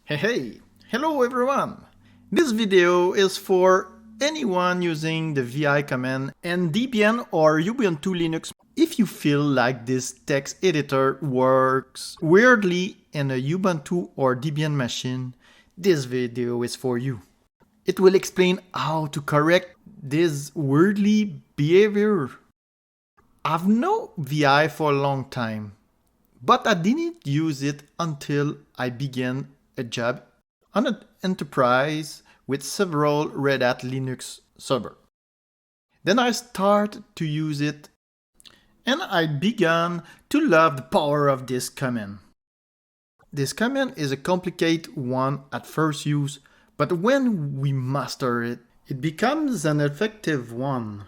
Hey, hello everyone! This video is for anyone using the vi command in Debian or Ubuntu Linux. If you feel like this text editor works weirdly in a Ubuntu or Debian machine, this video is for you. It will explain how to correct this weirdly behavior. I've known vi for a long time, but I didn't use it until I began a job on an enterprise with several Red Hat Linux servers. Then I started to use it and I began to love the power of this command. This command is a complicated one at first use, but when we master it, it becomes an effective one.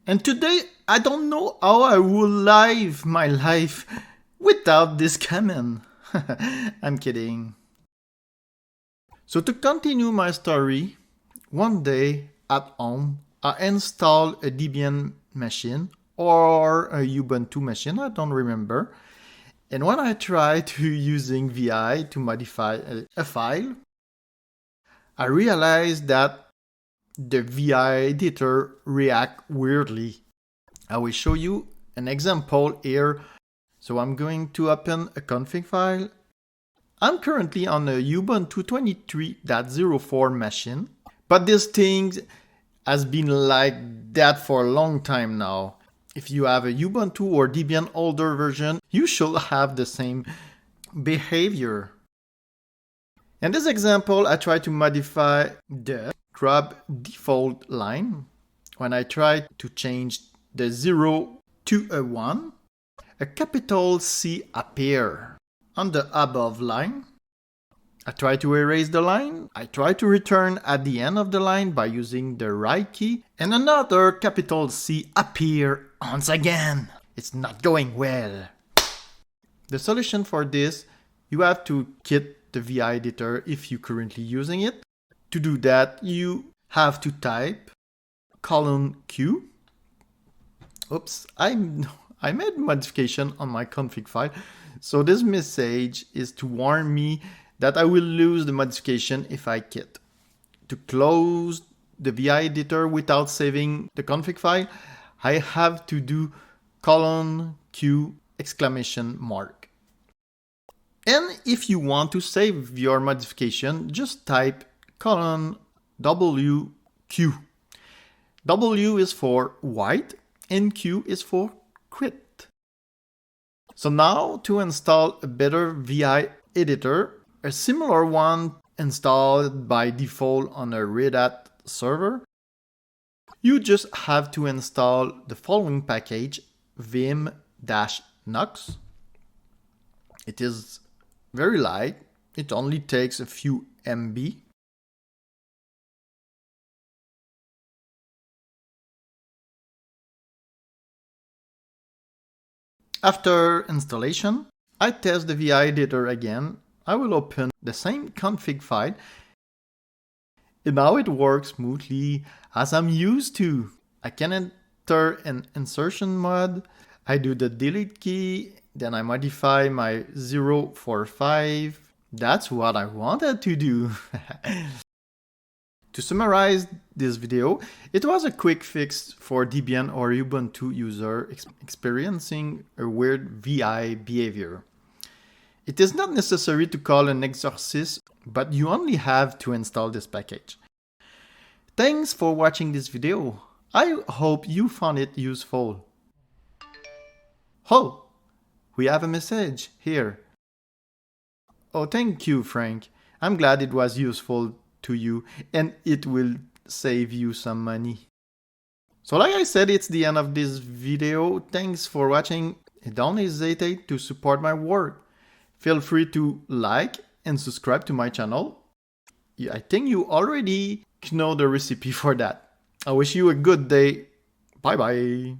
And today I don't know how I will live my life without this command. I'm kidding. So to continue my story, one day at home, I installed a Debian machine or a Ubuntu machine, I don't remember. And when I tried to using vi to modify a file, I realized that the vi editor reacts weirdly. I will show you an example here. So I'm going to open a config file. I'm currently on a Ubuntu 23.04 machine, but this thing has been like that for a long time now. If you have a Ubuntu or Debian older version, you should have the same behavior. In this example, I try to modify the grab default line. When I try to change the 0 to a 1, a capital C appears on the above line. I try to erase the line. I try to return at the end of the line by using the right key, and another capital C appears once again. It's not going well. The solution for this, you have to quit the vi editor if you're currently using it. To do that, you have to type :Q. Oops, I made a modification on my config file, so this message is to warn me that I will lose the modification if I quit. To close the vi editor without saving the config file, I have to do :Q!! And if you want to save your modification, just type :WQ. W is for white and Q is for quit. So now to install a better vi editor, a similar one installed by default on a Red Hat server, you just have to install the following package: vim-nux. It is very light, it only takes a few MB. After installation, I test the vi editor again. I will open the same config file, and now it works smoothly as I'm used to. I can enter an insertion mode. I do the delete key, then I modify my 045. That's what I wanted to do. To summarize this video, it was a quick fix for Debian or Ubuntu user experiencing a weird vi behavior. It is not necessary to call an exorcist, but you only have to install this package. Thanks for watching this video. I hope you found it useful. Oh, we have a message here. Oh, thank you, Frank. I'm glad it was useful to you and it will save you some money. So like I said, it's the end of this video. Thanks for watching. Don't hesitate to support my work. Feel free to like and subscribe to my channel. I think you already know the recipe for that. I wish you a good day. Bye bye.